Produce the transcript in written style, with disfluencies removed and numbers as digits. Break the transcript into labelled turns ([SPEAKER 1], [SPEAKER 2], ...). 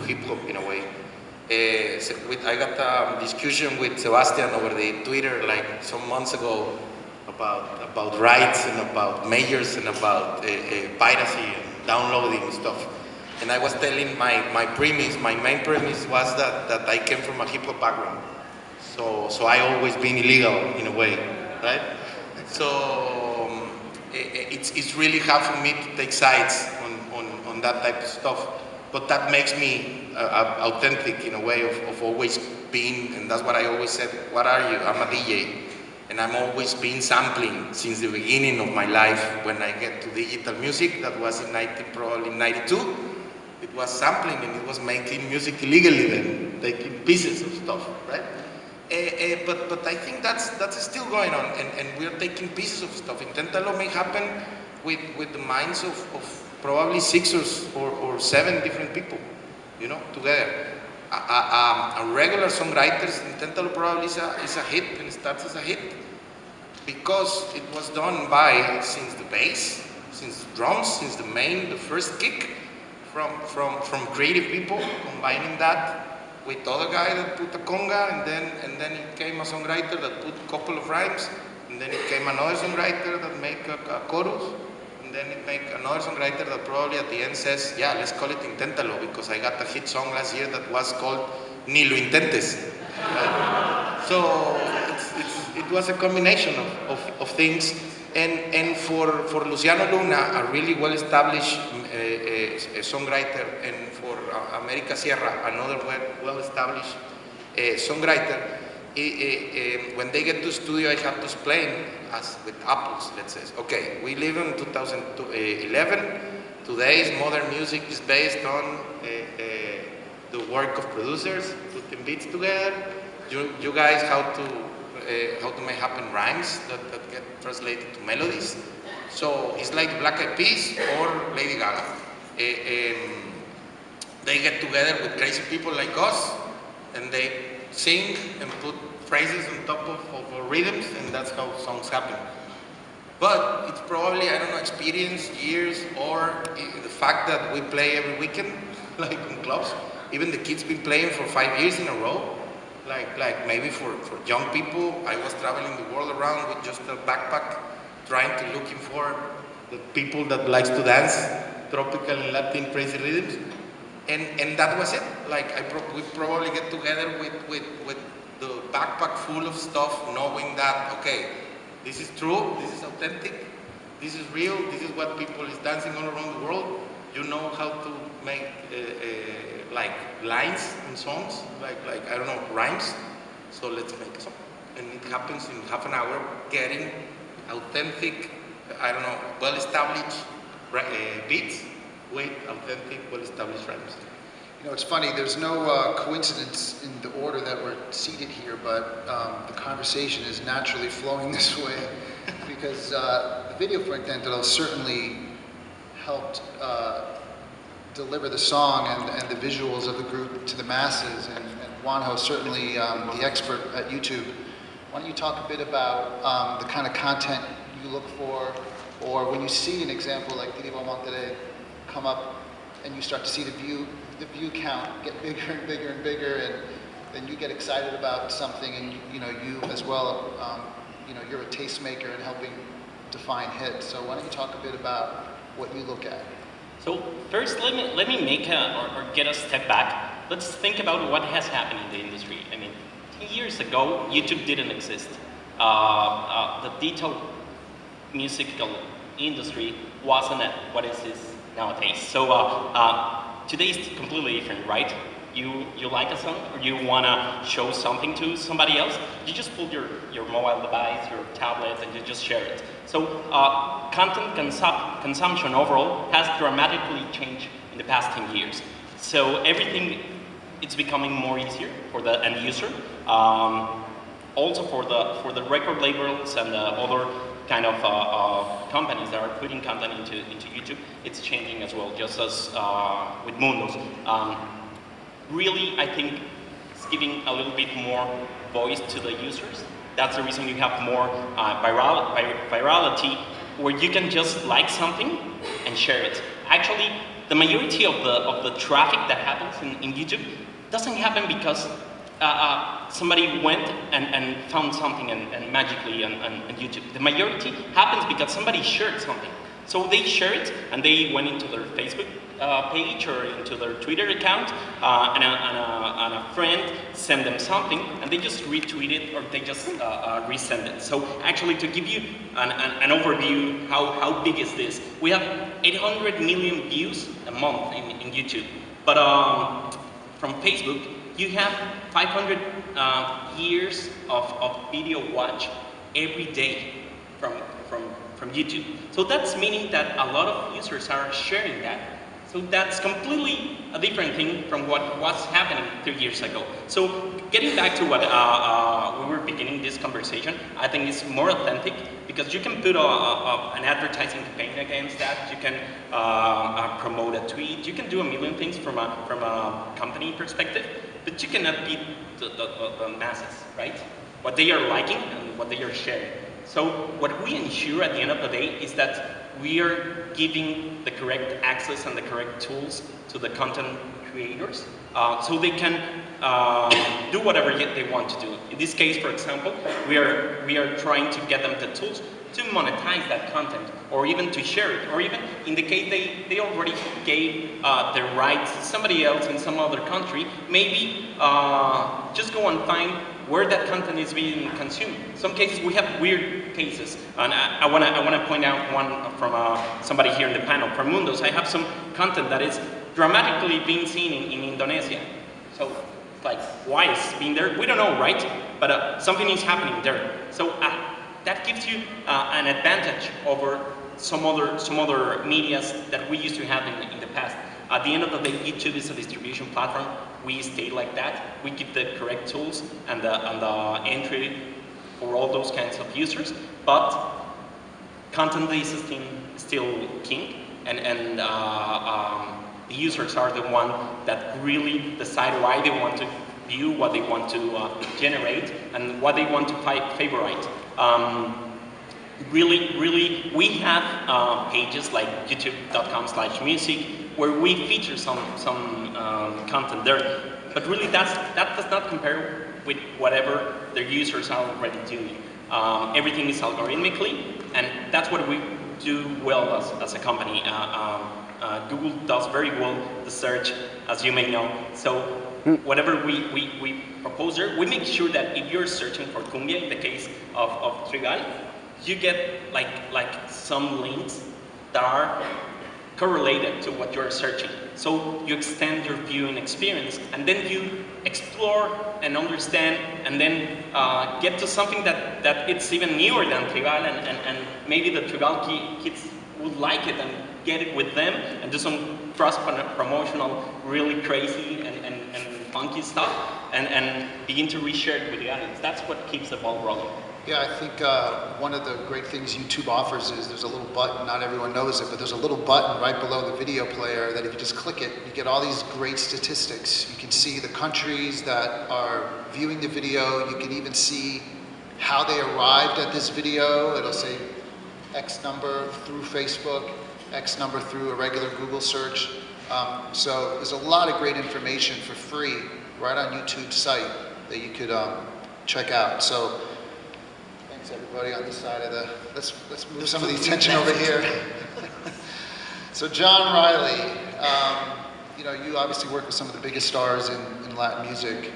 [SPEAKER 1] hip hop in a way. I got a discussion with Sebastian over the Twitter like some months ago about rights and about majors and about piracy and downloading and stuff. And I was telling my main premise was that I came from a hip hop background. So I always been illegal in a way, right? So it's really hard for me to take sides on that type of stuff. But that makes me authentic in a way of always being, and that's what I always said, what are you? I'm a DJ. And I'm always been sampling since the beginning of my life. When I get to digital music, that was in probably 92, it was sampling and it was making music illegally then, taking pieces of stuff, right? But I think that's still going on, and we're taking pieces of stuff. Inténtalo may happen with the minds of probably 6 or 7 different people, you know, together. A regular songwriter, Inténtalo probably is a hit, and it starts as a hit because it was done by, since the bass, since the drums, since the first kick, from creative people, combining that with other guy that put a conga, and then it came a songwriter that put a couple of rhymes, and then it came another songwriter that make a chorus, and then it make another songwriter that probably at the end says, yeah, let's call it Inténtalo, because I got a hit song last year that was called Ni lo intentes. Right? So it was a combination of things, and for Luciano Luna, a really well-established songwriter, and for America Sierra, another well-established songwriter, when they get to studio, I have to explain, as with apples, let's say, okay, we live in 2011, today's modern music is based on the work of producers, putting beats together, you guys how to make happen rhymes that get translated to melodies. So it's like Black Eyed Peas or Lady Gaga. They get together with crazy people like us, and they sing and put phrases on top of rhythms, and that's how songs happen. But it's probably, I don't know, experience, years, or the fact that we play every weekend, like in clubs. Even the kids been playing for 5 years in a row. Like maybe for young people, I was traveling the world around with just a backpack, trying to looking for the people that likes to dance tropical and Latin crazy rhythms, and that was it. Like we probably get together with the backpack full of stuff, knowing that okay, this is true, this is authentic, this is real, this is what people is dancing all around the world. You know how to make like lines in songs, like I don't know, rhymes. So let's make a song, and it happens in half an hour, getting authentic, I don't know, well-established beats with authentic, well-established rhymes.
[SPEAKER 2] You know, it's funny, there's no coincidence in the order that we're seated here, but the conversation is naturally flowing this way because the video for Inténtalo certainly helped deliver the song and the visuals of the group to the masses, and Juanjo, certainly the expert at YouTube. Why don't you talk a bit about the kind of content you look for, or when you see an example like Diribo Monterrey come up and you start to see the view count get bigger and bigger and bigger, and then you get excited about something, and you as well, you're a tastemaker in helping define hits. So why don't you talk a bit about what you look at?
[SPEAKER 3] So first, let me make or get a step back. Let's think about what has happened in the industry. I mean, 10 years ago, YouTube didn't exist. The digital musical industry wasn't what it is nowadays. So today is completely different, right? You like a song, or you want to show something to somebody else, you just pull your mobile device, your tablet, and you just share it. So content consumption overall has dramatically changed in the past 10 years. So everything, it's becoming more easier for the end user. Also for the record labels and the other kind of companies that are putting content into YouTube, it's changing as well, just as with Mundos. Really, I think it's giving a little bit more voice to the users. That's the reason you have more virality, where you can just like something and share it. Actually, the majority of the traffic that happens in YouTube doesn't happen because somebody went and found something and magically on YouTube. The majority happens because somebody shared something. So they share it and they went into their Facebook page or into their Twitter account and a friend sent them something and they just retweet it or they just resend it. So actually to give you an overview how big is this, we have 800 million views a month in YouTube. But from Facebook, you have 500 years of video watch every day from YouTube. So that's meaning that a lot of users are sharing that. So that's completely a different thing from what was happening 3 years ago. So getting back to what we were beginning this conversation, I think it's more authentic because you can put an advertising campaign against that. You can promote a tweet. You can do a million things from a company perspective, but you cannot beat the masses, right? What they are liking and what they are sharing. So what we ensure at the end of the day is that we are giving the correct access and the correct tools to the content creators so they can do whatever they want to do. In this case, for example, we are trying to get them the tools to monetize that content or even to share it, or even in the case they already gave their rights to somebody else in some other country, maybe just go and find where that content is being consumed. Some cases we have weird cases, and I wanna point out one from somebody here in the panel, from Mundos. I have some content that is dramatically being seen in Indonesia. So like, why is it being there? We don't know, right? But something is happening there. So that gives you an advantage over some other medias that we used to have in the past. At the end of the day, YouTube is a distribution platform. We stay like that. We give the correct tools and the entry for all those kinds of users. But content is still king, and the users are the one that really decide why they want to view, what they want to generate, and what they want to favorite. Really, we have pages like youtube.com/music where we feature some content there, but really that does not compare with whatever their users are already doing. Everything is algorithmically, and that's what we do well as a company. Google does very well the search, as you may know. So whatever we propose there, we make sure that if you're searching for cumbia, in the case of Trigal, you get like some links that are correlated to what you're searching. So you extend your viewing experience, and then you explore and understand, and then get to something that it's even newer than Trigal, and maybe the Trigal kids would like it and get it with them and do some cross-promotional, really crazy and funky stuff, and begin to reshare it with the audience. That's what keeps the ball rolling.
[SPEAKER 2] Yeah, I think one of the great things YouTube offers is there's a little button, not everyone knows it, but there's a little button right below the video player that if you just click it, you get all these great statistics. You can see the countries that are viewing the video. You can even see how they arrived at this video. It'll say X number through Facebook, X number through a regular Google search. So there's a lot of great information for free right on YouTube's site that you could check out. So thanks everybody on this side of the, let's move some of the attention over here. So John Riley, you know, you obviously work with some of the biggest stars in Latin music.